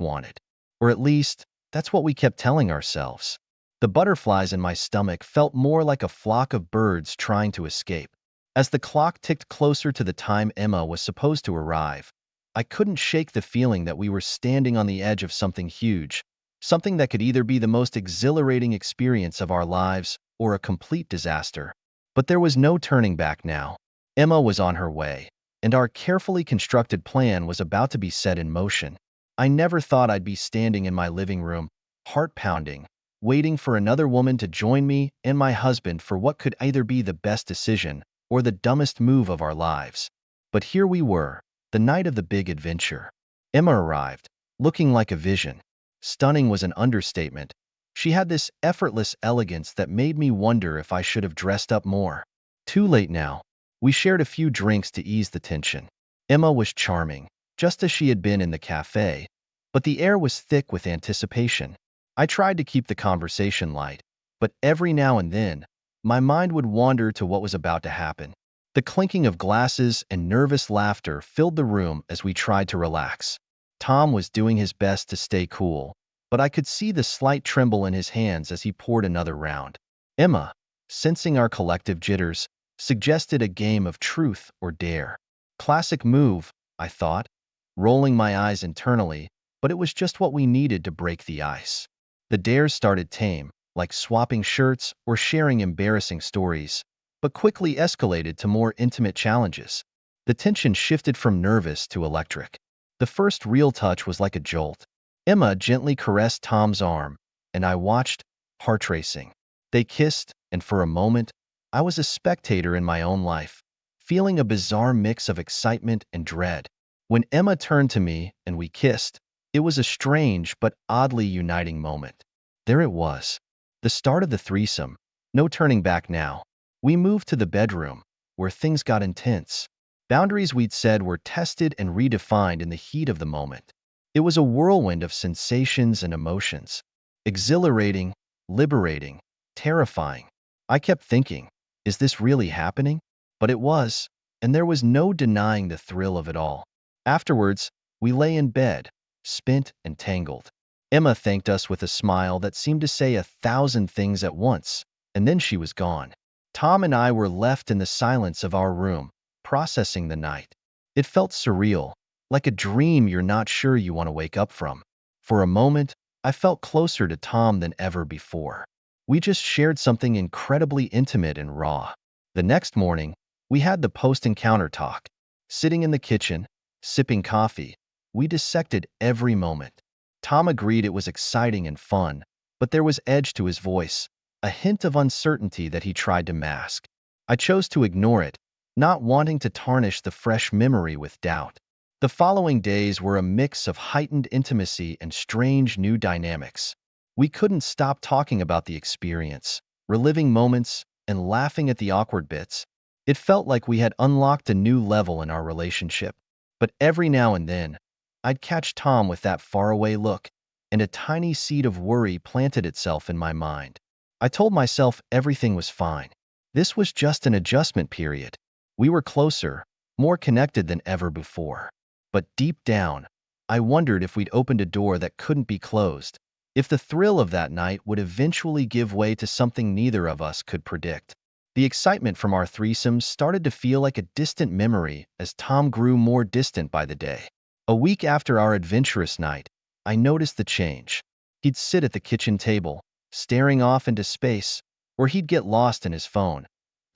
wanted. Or at least, that's what we kept telling ourselves. The butterflies in my stomach felt more like a flock of birds trying to escape. As the clock ticked closer to the time Emma was supposed to arrive, I couldn't shake the feeling that we were standing on the edge of something huge, something that could either be the most exhilarating experience of our lives or a complete disaster. But there was no turning back now. Emma was on her way, and our carefully constructed plan was about to be set in motion. I never thought I'd be standing in my living room, heart pounding, waiting for another woman to join me and my husband for what could either be the best decision or the dumbest move of our lives. But here we were, the night of the big adventure. Emma arrived, looking like a vision. Stunning was an understatement. She had this effortless elegance that made me wonder if I should have dressed up more. Too late now. We shared a few drinks to ease the tension. Emma was charming, just as she had been in the cafe, but the air was thick with anticipation. I tried to keep the conversation light, but every now and then, my mind would wander to what was about to happen. The clinking of glasses and nervous laughter filled the room as we tried to relax. Tom was doing his best to stay cool, but I could see the slight tremble in his hands as he poured another round. Emma, sensing our collective jitters, suggested a game of truth or dare. Classic move, I thought, rolling my eyes internally, but it was just what we needed to break the ice. The dares started tame, like swapping shirts or sharing embarrassing stories, but quickly escalated to more intimate challenges. The tension shifted from nervous to electric. The first real touch was like a jolt. Emma gently caressed Tom's arm, and I watched, heart racing. They kissed, and for a moment, I was a spectator in my own life, feeling a bizarre mix of excitement and dread. When Emma turned to me and we kissed, it was a strange but oddly uniting moment. There it was, the start of the threesome, no turning back now. We moved to the bedroom, where things got intense. Boundaries we'd said were tested and redefined in the heat of the moment. It was a whirlwind of sensations and emotions. Exhilarating, liberating, terrifying. I kept thinking, is this really happening? But it was, and there was no denying the thrill of it all. Afterwards, we lay in bed, spent and tangled. Emma thanked us with a smile that seemed to say 1,000 things at once, and then she was gone. Tom and I were left in the silence of our room, processing the night. It felt surreal, like a dream you're not sure you want to wake up from. For a moment, I felt closer to Tom than ever before. We just shared something incredibly intimate and raw. The next morning, we had the post-encounter talk. Sitting in the kitchen, sipping coffee, we dissected every moment. Tom agreed it was exciting and fun, but there was edge to his voice, a hint of uncertainty that he tried to mask. I chose to ignore it, not wanting to tarnish the fresh memory with doubt. The following days were a mix of heightened intimacy and strange new dynamics. We couldn't stop talking about the experience, reliving moments, and laughing at the awkward bits. It felt like we had unlocked a new level in our relationship. But every now and then, I'd catch Tom with that faraway look, and a tiny seed of worry planted itself in my mind. I told myself everything was fine. This was just an adjustment period. We were closer, more connected than ever before. But deep down, I wondered if we'd opened a door that couldn't be closed, if the thrill of that night would eventually give way to something neither of us could predict. The excitement from our threesomes started to feel like a distant memory as Tom grew more distant by the day. A week after our adventurous night, I noticed the change. He'd sit at the kitchen table, staring off into space, or he'd get lost in his phone,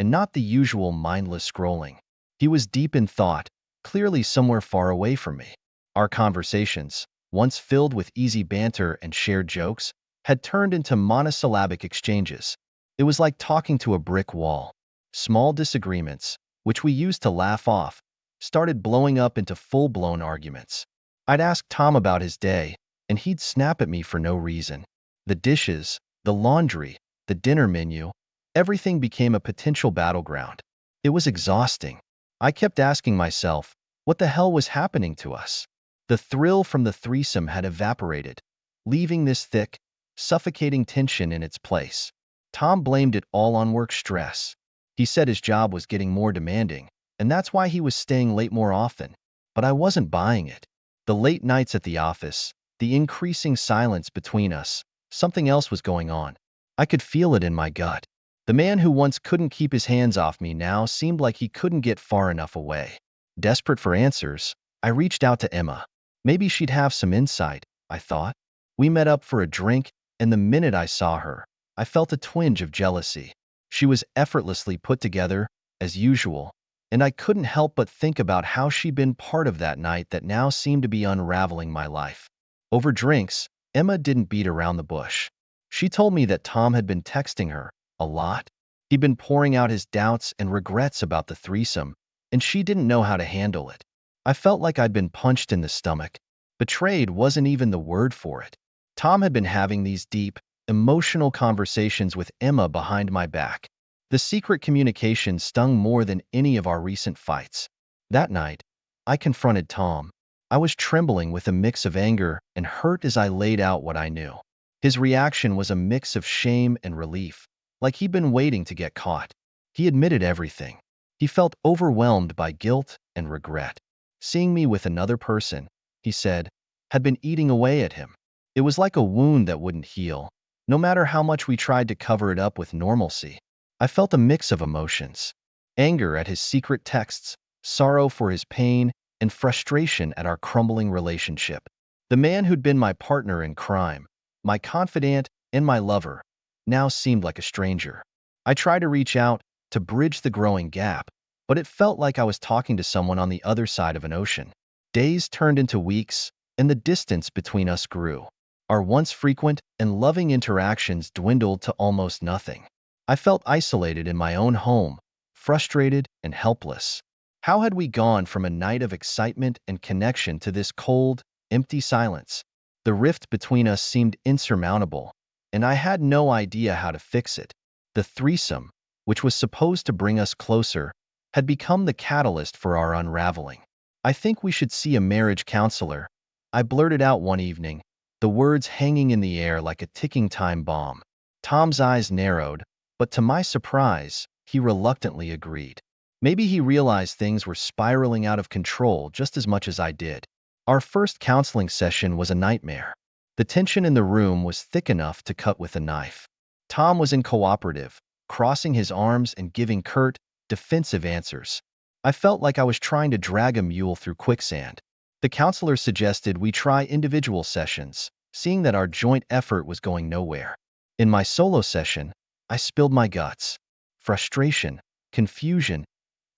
and not the usual mindless scrolling. He was deep in thought, clearly somewhere far away from me. Our conversations, once filled with easy banter and shared jokes, had turned into monosyllabic exchanges. It was like talking to a brick wall. Small disagreements, which we used to laugh off, started blowing up into full-blown arguments. I'd ask Tom about his day, and he'd snap at me for no reason. The dishes, the laundry, the dinner menu, everything became a potential battleground. It was exhausting. I kept asking myself, what the hell was happening to us? The thrill from the threesome had evaporated, leaving this thick, suffocating tension in its place. Tom blamed it all on work stress. He said his job was getting more demanding, and that's why he was staying late more often. But I wasn't buying it. The late nights at the office, the increasing silence between us, something else was going on. I could feel it in my gut. The man who once couldn't keep his hands off me now seemed like he couldn't get far enough away. Desperate for answers, I reached out to Emma. Maybe she'd have some insight, I thought. We met up for a drink, and the minute I saw her, I felt a twinge of jealousy. She was effortlessly put together, as usual, and I couldn't help but think about how she'd been part of that night that now seemed to be unraveling my life. Over drinks, Emma didn't beat around the bush. She told me that Tom had been texting her, a lot. He'd been pouring out his doubts and regrets about the threesome, and she didn't know how to handle it. I felt like I'd been punched in the stomach. Betrayed wasn't even the word for it. Tom had been having these deep, emotional conversations with Emma behind my back. The secret communication stung more than any of our recent fights. That night, I confronted Tom. I was trembling with a mix of anger and hurt as I laid out what I knew. His reaction was a mix of shame and relief, like he'd been waiting to get caught. He admitted everything. He felt overwhelmed by guilt and regret. Seeing me with another person, he said, had been eating away at him. It was like a wound that wouldn't heal, no matter how much we tried to cover it up with normalcy. I felt a mix of emotions: anger at his secret texts, sorrow for his pain, and frustration at our crumbling relationship. The man who'd been my partner in crime, my confidant, and my lover, now seemed like a stranger. I tried to reach out, to bridge the growing gap, but it felt like I was talking to someone on the other side of an ocean. Days turned into weeks, and the distance between us grew. Our once frequent and loving interactions dwindled to almost nothing. I felt isolated in my own home, frustrated and helpless. How had we gone from a night of excitement and connection to this cold, empty silence? The rift between us seemed insurmountable, and I had no idea how to fix it. The threesome, which was supposed to bring us closer, had become the catalyst for our unraveling. I think we should see a marriage counselor, I blurted out one evening, the words hanging in the air like a ticking time bomb. Tom's eyes narrowed, but to my surprise, he reluctantly agreed. Maybe he realized things were spiraling out of control just as much as I did. Our first counseling session was a nightmare. The tension in the room was thick enough to cut with a knife. Tom was uncooperative, crossing his arms and giving curt, defensive answers. I felt like I was trying to drag a mule through quicksand. The counselor suggested we try individual sessions, seeing that our joint effort was going nowhere. In my solo session, I spilled my guts. Frustration, confusion,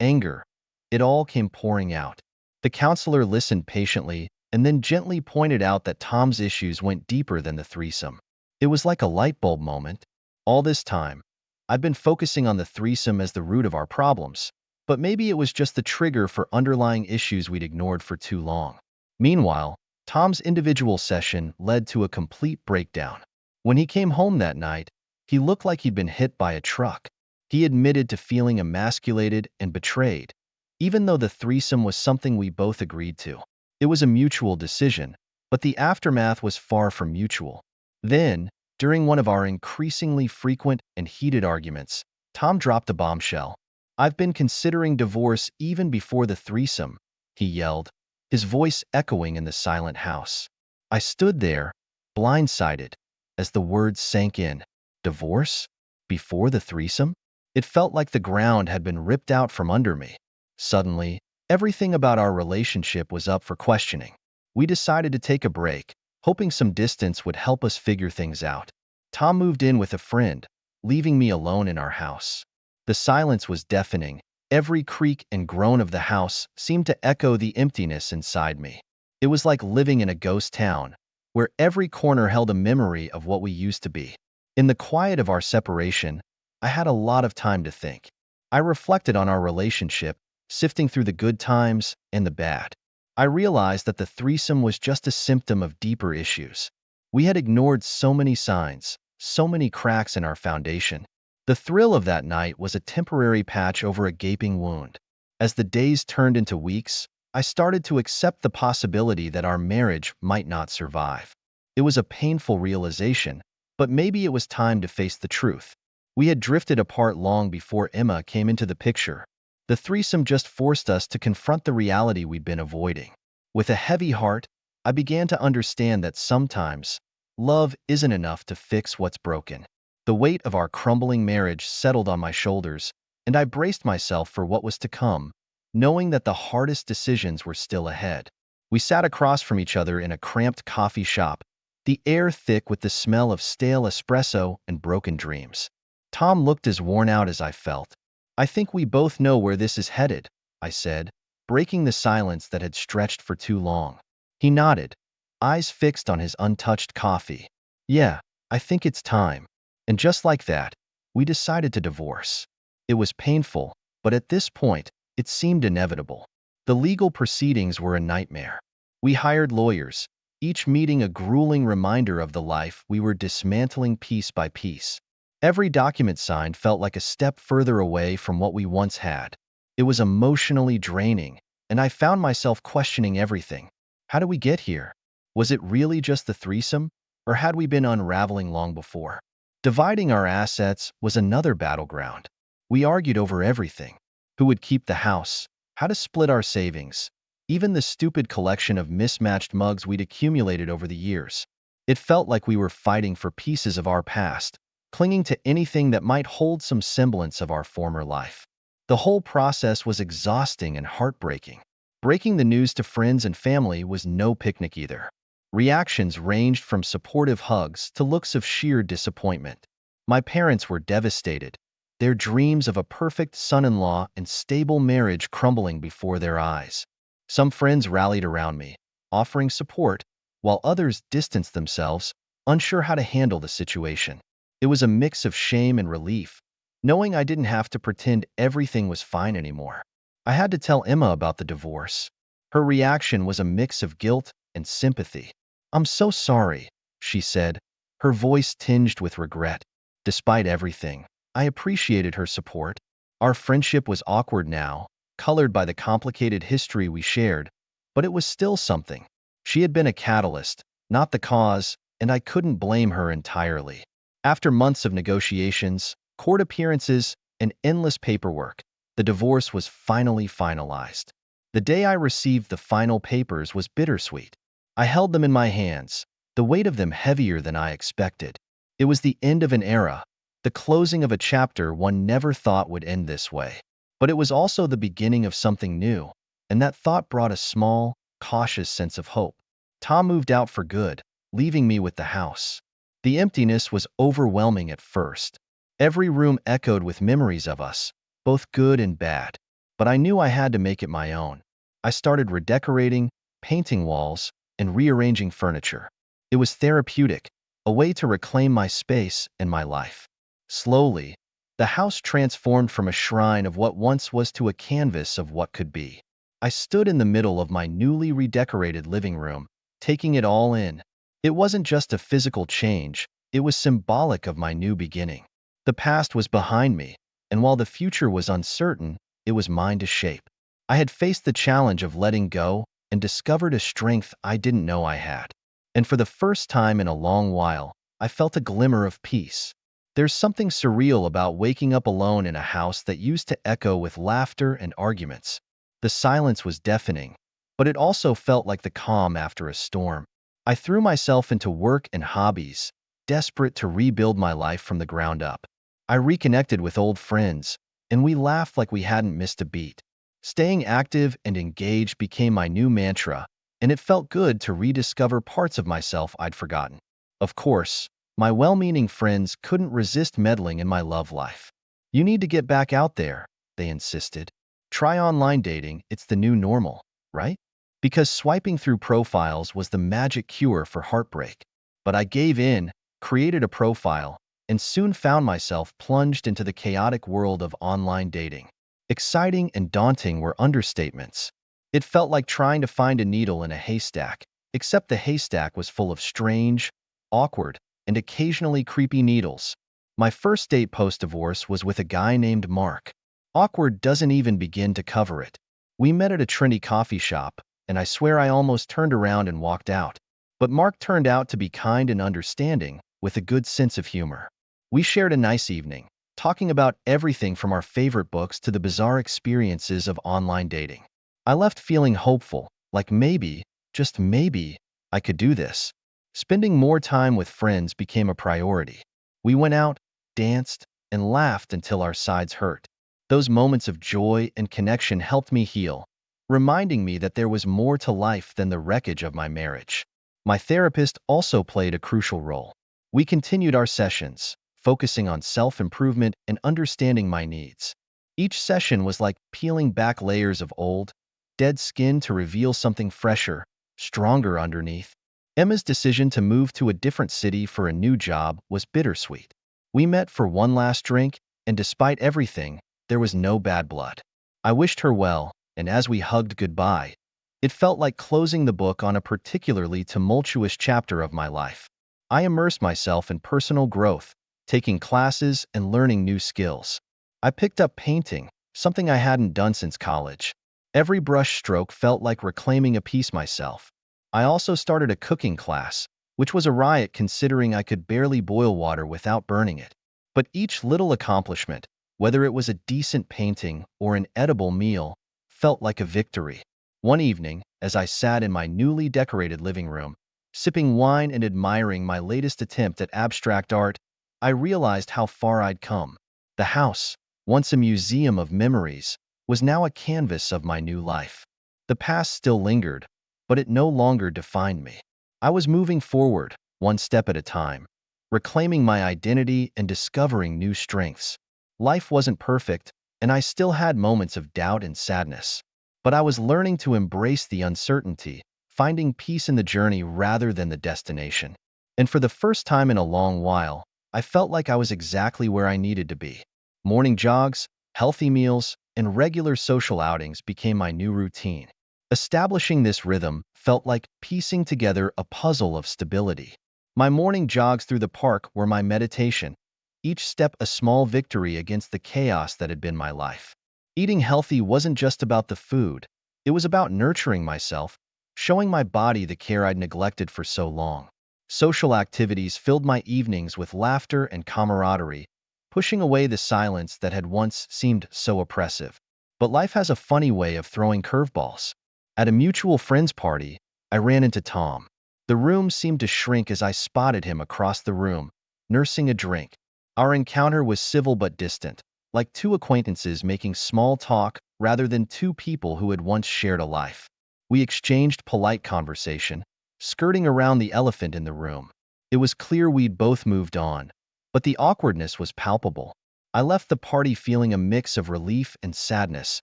anger, it all came pouring out. The counselor listened patiently and then gently pointed out that Tom's issues went deeper than the threesome. It was like a light bulb moment. All this time, I've been focusing on the threesome as the root of our problems, but maybe it was just the trigger for underlying issues we'd ignored for too long. Meanwhile, Tom's individual session led to a complete breakdown. When he came home that night, he looked like he'd been hit by a truck. He admitted to feeling emasculated and betrayed, even though the threesome was something we both agreed to. It was a mutual decision, but the aftermath was far from mutual. Then, during one of our increasingly frequent and heated arguments, Tom dropped a bombshell. "I've been considering divorce even before the threesome," he yelled, his voice echoing in the silent house. I stood there, blindsided, as the words sank in. Divorce? Before the threesome? It felt like the ground had been ripped out from under me. Suddenly, everything about our relationship was up for questioning. We decided to take a break, hoping some distance would help us figure things out. Tom moved in with a friend, leaving me alone in our house. The silence was deafening. Every creak and groan of the house seemed to echo the emptiness inside me. It was like living in a ghost town, where every corner held a memory of what we used to be. In the quiet of our separation, I had a lot of time to think. I reflected on our relationship, sifting through the good times and the bad. I realized that the threesome was just a symptom of deeper issues. We had ignored so many signs, so many cracks in our foundation. The thrill of that night was a temporary patch over a gaping wound. As the days turned into weeks, I started to accept the possibility that our marriage might not survive. It was a painful realization, but maybe it was time to face the truth. We had drifted apart long before Emma came into the picture. The threesome just forced us to confront the reality we'd been avoiding. With a heavy heart, I began to understand that sometimes, love isn't enough to fix what's broken. The weight of our crumbling marriage settled on my shoulders, and I braced myself for what was to come, knowing that the hardest decisions were still ahead. We sat across from each other in a cramped coffee shop, the air thick with the smell of stale espresso and broken dreams. Tom looked as worn out as I felt. "I think we both know where this is headed," I said, breaking the silence that had stretched for too long. He nodded, eyes fixed on his untouched coffee. "Yeah, I think it's time." And just like that, we decided to divorce. It was painful, but at this point, it seemed inevitable. The legal proceedings were a nightmare. We hired lawyers, each meeting a grueling reminder of the life we were dismantling piece by piece. Every document signed felt like a step further away from what we once had. It was emotionally draining, and I found myself questioning everything. How did we get here? Was it really just the threesome, or had we been unraveling long before? Dividing our assets was another battleground. We argued over everything: who would keep the house, how to split our savings, even the stupid collection of mismatched mugs we'd accumulated over the years. It felt like we were fighting for pieces of our past, clinging to anything that might hold some semblance of our former life. The whole process was exhausting and heartbreaking. Breaking the news to friends and family was no picnic either. Reactions ranged from supportive hugs to looks of sheer disappointment. My parents were devastated, their dreams of a perfect son-in-law and stable marriage crumbling before their eyes. Some friends rallied around me, offering support, while others distanced themselves, unsure how to handle the situation. It was a mix of shame and relief, knowing I didn't have to pretend everything was fine anymore. I had to tell Emma about the divorce. Her reaction was a mix of guilt and sympathy. "I'm so sorry," she said, her voice tinged with regret. Despite everything, I appreciated her support. Our friendship was awkward now, colored by the complicated history we shared, but it was still something. She had been a catalyst, not the cause, and I couldn't blame her entirely. After months of negotiations, court appearances, and endless paperwork, the divorce was finally finalized. The day I received the final papers was bittersweet. I held them in my hands, the weight of them heavier than I expected. It was the end of an era, the closing of a chapter one never thought would end this way. But it was also the beginning of something new, and that thought brought a small, cautious sense of hope. Tom moved out for good, leaving me with the house. The emptiness was overwhelming at first. Every room echoed with memories of us, both good and bad. But I knew I had to make it my own. I started redecorating, painting walls, and rearranging furniture. It was therapeutic, a way to reclaim my space and my life. Slowly, the house transformed from a shrine of what once was to a canvas of what could be. I stood in the middle of my newly redecorated living room, taking it all in. It wasn't just a physical change, it was symbolic of my new beginning. The past was behind me, and while the future was uncertain, it was mine to shape. I had faced the challenge of letting go and discovered a strength I didn't know I had. And for the first time in a long while, I felt a glimmer of peace. There's something surreal about waking up alone in a house that used to echo with laughter and arguments. The silence was deafening, but it also felt like the calm after a storm. I threw myself into work and hobbies, desperate to rebuild my life from the ground up. I reconnected with old friends, and we laughed like we hadn't missed a beat. Staying active and engaged became my new mantra, and it felt good to rediscover parts of myself I'd forgotten. Of course, my well-meaning friends couldn't resist meddling in my love life. You need to get back out there, they insisted. Try online dating, it's the new normal, right? Because swiping through profiles was the magic cure for heartbreak. But I gave in, created a profile, and soon found myself plunged into the chaotic world of online dating. Exciting and daunting were understatements. It felt like trying to find a needle in a haystack, except the haystack was full of strange, awkward, and occasionally creepy needles. My first date post-divorce was with a guy named Mark. Awkward doesn't even begin to cover it. We met at a trendy coffee shop, and I swear I almost turned around and walked out. But Mark turned out to be kind and understanding, with a good sense of humor. We shared a nice evening, talking about everything from our favorite books to the bizarre experiences of online dating. I left feeling hopeful, like maybe, just maybe, I could do this. Spending more time with friends became a priority. We went out, danced, and laughed until our sides hurt. Those moments of joy and connection helped me heal, reminding me that there was more to life than the wreckage of my marriage. My therapist also played a crucial role. We continued our sessions, focusing on self-improvement and understanding my needs. Each session was like peeling back layers of old, dead skin to reveal something fresher, stronger underneath. Emma's decision to move to a different city for a new job was bittersweet. We met for one last drink, and despite everything, there was no bad blood. I wished her well, and as we hugged goodbye, it felt like closing the book on a particularly tumultuous chapter of my life. I immersed myself in personal growth, taking classes and learning new skills. I picked up painting, something I hadn't done since college. Every brush stroke felt like reclaiming a piece myself. I also started a cooking class, which was a riot considering I could barely boil water without burning it. But each little accomplishment, whether it was a decent painting or an edible meal, felt like a victory. One evening, as I sat in my newly decorated living room, sipping wine and admiring my latest attempt at abstract art, I realized how far I'd come. The house, once a museum of memories, was now a canvas of my new life. The past still lingered, but it no longer defined me. I was moving forward, one step at a time, reclaiming my identity and discovering new strengths. Life wasn't perfect, and I still had moments of doubt and sadness. But I was learning to embrace the uncertainty, finding peace in the journey rather than the destination. And for the first time in a long while, I felt like I was exactly where I needed to be. Morning jogs, healthy meals, and regular social outings became my new routine. Establishing this rhythm felt like piecing together a puzzle of stability. My morning jogs through the park were my meditation, each step a small victory against the chaos that had been my life. Eating healthy wasn't just about the food, it was about nurturing myself, showing my body the care I'd neglected for so long. Social activities filled my evenings with laughter and camaraderie, pushing away the silence that had once seemed so oppressive. But life has a funny way of throwing curveballs. At a mutual friend's party, I ran into Tom. The room seemed to shrink as I spotted him across the room, nursing a drink. Our encounter was civil but distant, like two acquaintances making small talk rather than two people who had once shared a life. We exchanged polite conversation, skirting around the elephant in the room. It was clear we'd both moved on, but the awkwardness was palpable. I left the party feeling a mix of relief and sadness,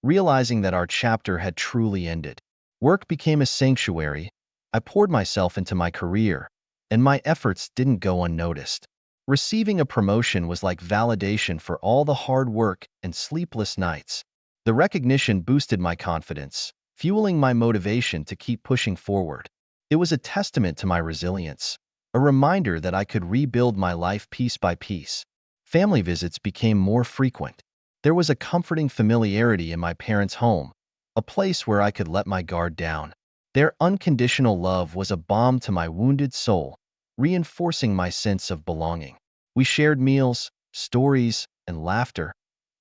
realizing that our chapter had truly ended. Work became a sanctuary. I poured myself into my career, and my efforts didn't go unnoticed. Receiving a promotion was like validation for all the hard work and sleepless nights. The recognition boosted my confidence, fueling my motivation to keep pushing forward. It was a testament to my resilience, a reminder that I could rebuild my life piece by piece. Family visits became more frequent. There was a comforting familiarity in my parents' home, a place where I could let my guard down. Their unconditional love was a balm to my wounded soul, reinforcing my sense of belonging. We shared meals, stories, and laughter,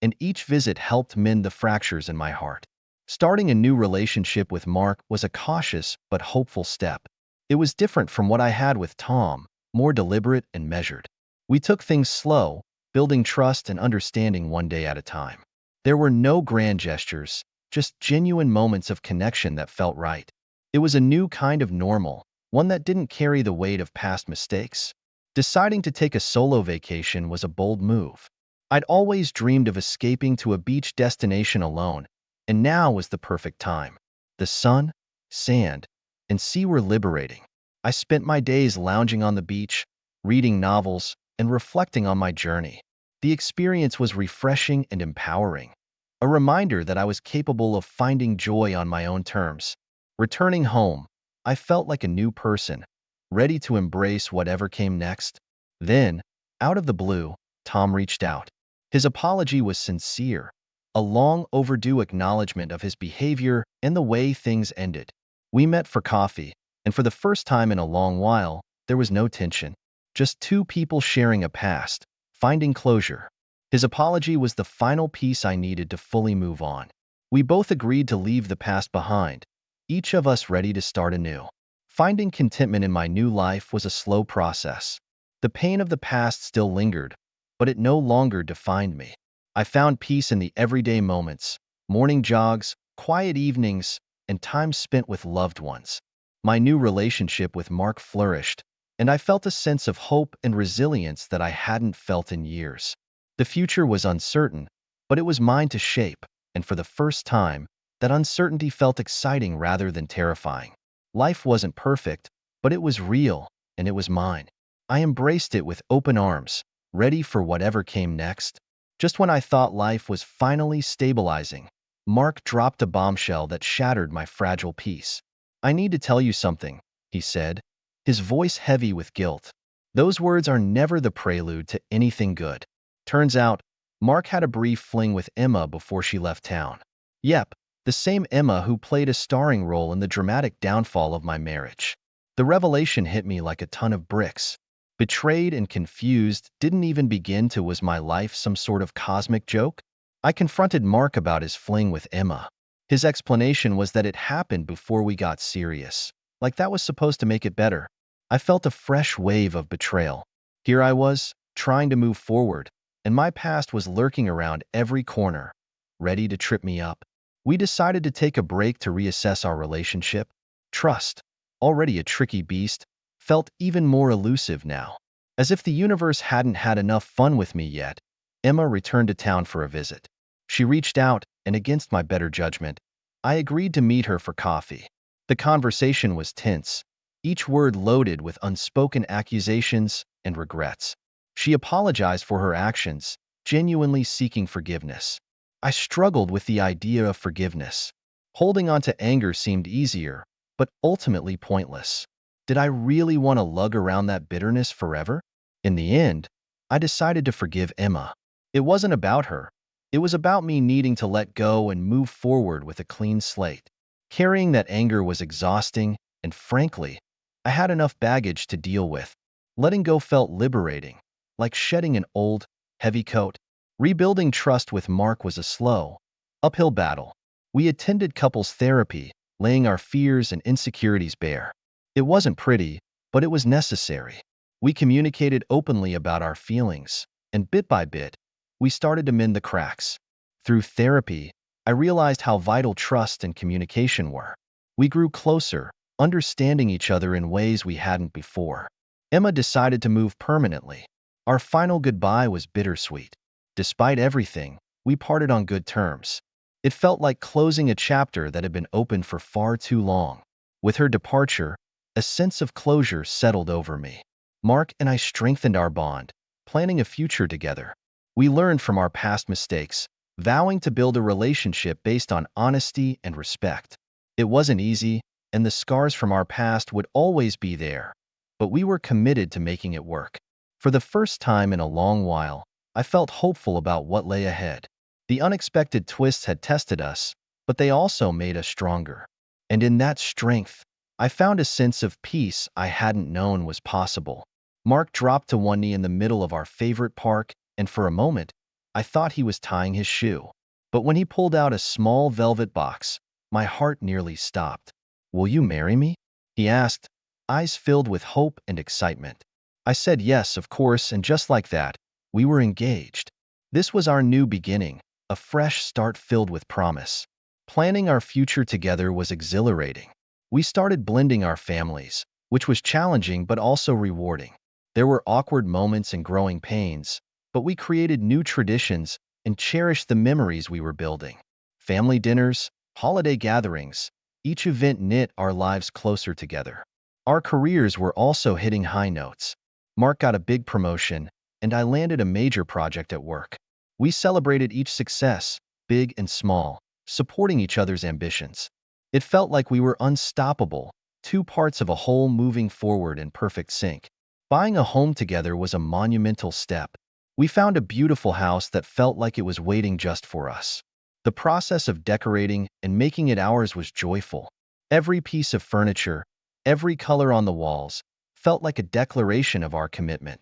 and each visit helped mend the fractures in my heart. Starting a new relationship with Mark was a cautious but hopeful step. It was different from what I had with Tom, more deliberate and measured. We took things slow, building trust and understanding one day at a time. There were no grand gestures, just genuine moments of connection that felt right. It was a new kind of normal, one that didn't carry the weight of past mistakes. Deciding to take a solo vacation was a bold move. I'd always dreamed of escaping to a beach destination alone, and now was the perfect time. The sun, sand, and sea were liberating. I spent my days lounging on the beach, reading novels, and reflecting on my journey. The experience was refreshing and empowering, a reminder that I was capable of finding joy on my own terms. Returning home, I felt like a new person, ready to embrace whatever came next. Then, out of the blue, Tom reached out. His apology was sincere, a long overdue acknowledgement of his behavior and the way things ended. We met for coffee, and for the first time in a long while, there was no tension. Just two people sharing a past, finding closure. His apology was the final piece I needed to fully move on. We both agreed to leave the past behind, each of us ready to start anew. Finding contentment in my new life was a slow process. The pain of the past still lingered, but it no longer defined me. I found peace in the everyday moments, morning jogs, quiet evenings, and time spent with loved ones. My new relationship with Mark flourished, and I felt a sense of hope and resilience that I hadn't felt in years. The future was uncertain, but it was mine to shape, and for the first time, that uncertainty felt exciting rather than terrifying. Life wasn't perfect, but it was real, and it was mine. I embraced it with open arms, ready for whatever came next. Just when I thought life was finally stabilizing, Mark dropped a bombshell that shattered my fragile peace. "I need to tell you something," he said, his voice heavy with guilt. Those words are never the prelude to anything good. Turns out, Mark had a brief fling with Emma before she left town. Yep, the same Emma who played a starring role in the dramatic downfall of my marriage. The revelation hit me like a ton of bricks. Betrayed and confused, didn't even begin to was my life some sort of cosmic joke? I confronted Mark about his fling with Emma. His explanation was that it happened before we got serious. Like that was supposed to make it better. I felt a fresh wave of betrayal. Here I was, trying to move forward, and my past was lurking around every corner, ready to trip me up. We decided to take a break to reassess our relationship. Trust, already a tricky beast, felt even more elusive now. As if the universe hadn't had enough fun with me yet, Emma returned to town for a visit. She reached out, and against my better judgment, I agreed to meet her for coffee. The conversation was tense, each word loaded with unspoken accusations and regrets. She apologized for her actions, genuinely seeking forgiveness. I struggled with the idea of forgiveness. Holding on to anger seemed easier, but ultimately pointless. Did I really want to lug around that bitterness forever? In the end, I decided to forgive Emma. It wasn't about her. It was about me needing to let go and move forward with a clean slate. Carrying that anger was exhausting, and frankly, I had enough baggage to deal with. Letting go felt liberating, like shedding an old, heavy coat. Rebuilding trust with Mark was a slow, uphill battle. We attended couples therapy, laying our fears and insecurities bare. It wasn't pretty, but it was necessary. We communicated openly about our feelings, and bit by bit, we started to mend the cracks. Through therapy, I realized how vital trust and communication were. We grew closer, understanding each other in ways we hadn't before. Emma decided to move permanently. Our final goodbye was bittersweet. Despite everything, we parted on good terms. It felt like closing a chapter that had been open for far too long. With her departure, a sense of closure settled over me. Mark and I strengthened our bond, planning a future together. We learned from our past mistakes, vowing to build a relationship based on honesty and respect. It wasn't easy, and the scars from our past would always be there, but we were committed to making it work. For the first time in a long while, I felt hopeful about what lay ahead. The unexpected twists had tested us, but they also made us stronger. And in that strength, I found a sense of peace I hadn't known was possible. Mark dropped to one knee in the middle of our favorite park, and for a moment, I thought he was tying his shoe. But when he pulled out a small velvet box, my heart nearly stopped. "Will you marry me?" he asked, eyes filled with hope and excitement. I said yes, of course, and just like that, we were engaged. This was our new beginning, a fresh start filled with promise. Planning our future together was exhilarating. We started blending our families, which was challenging but also rewarding. There were awkward moments and growing pains, but we created new traditions and cherished the memories we were building. Family dinners, holiday gatherings, each event knit our lives closer together. Our careers were also hitting high notes. Mark got a big promotion, and I landed a major project at work. We celebrated each success, big and small, supporting each other's ambitions. It felt like we were unstoppable, two parts of a whole moving forward in perfect sync. Buying a home together was a monumental step. We found a beautiful house that felt like it was waiting just for us. The process of decorating and making it ours was joyful. Every piece of furniture, every color on the walls, felt like a declaration of our commitment.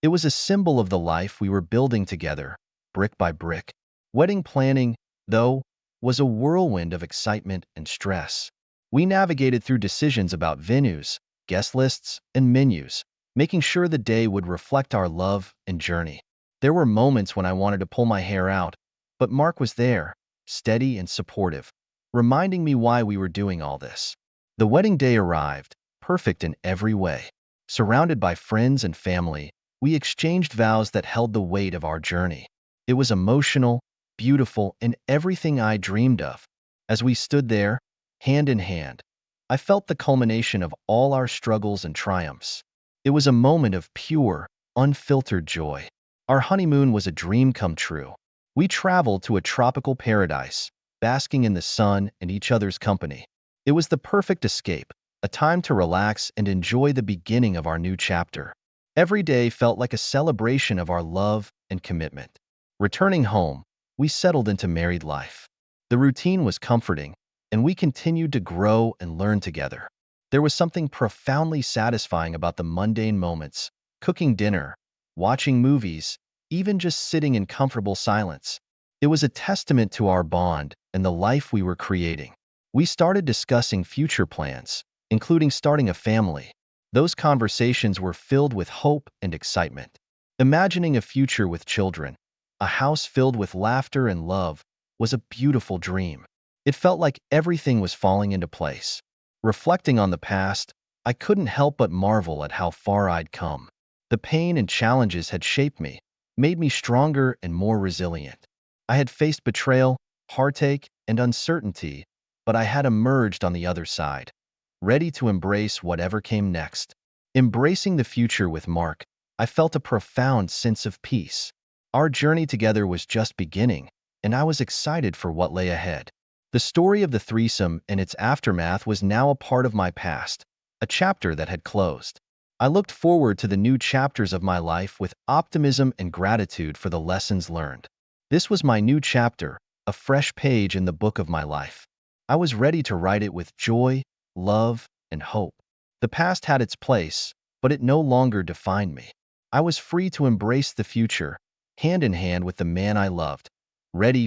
It was a symbol of the life we were building together, brick by brick. Wedding planning, though, was a whirlwind of excitement and stress. We navigated through decisions about venues, guest lists, and menus, making sure the day would reflect our love and journey. There were moments when I wanted to pull my hair out, but Mark was there, steady and supportive, reminding me why we were doing all this. The wedding day arrived, perfect in every way. Surrounded by friends and family, we exchanged vows that held the weight of our journey. It was emotional, beautiful, and everything I dreamed of. As we stood there, hand in hand, I felt the culmination of all our struggles and triumphs. It was a moment of pure, unfiltered joy. Our honeymoon was a dream come true. We traveled to a tropical paradise, basking in the sun and each other's company. It was the perfect escape, a time to relax and enjoy the beginning of our new chapter. Every day felt like a celebration of our love and commitment. Returning home, we settled into married life. The routine was comforting, and we continued to grow and learn together. There was something profoundly satisfying about the mundane moments, cooking dinner, watching movies, even just sitting in comfortable silence. It was a testament to our bond and the life we were creating. We started discussing future plans, including starting a family. Those conversations were filled with hope and excitement. Imagining a future with children, a house filled with laughter and love, was a beautiful dream. It felt like everything was falling into place. Reflecting on the past, I couldn't help but marvel at how far I'd come. The pain and challenges had shaped me, made me stronger and more resilient. I had faced betrayal, heartache, and uncertainty, but I had emerged on the other side, ready to embrace whatever came next. Embracing the future with Mark, I felt a profound sense of peace. Our journey together was just beginning, and I was excited for what lay ahead. The story of the threesome and its aftermath was now a part of my past, a chapter that had closed. I looked forward to the new chapters of my life with optimism and gratitude for the lessons learned. This was my new chapter, a fresh page in the book of my life. I was ready to write it with joy, love, and hope. The past had its place, but it no longer defined me. I was free to embrace the future, hand in hand with the man I loved, ready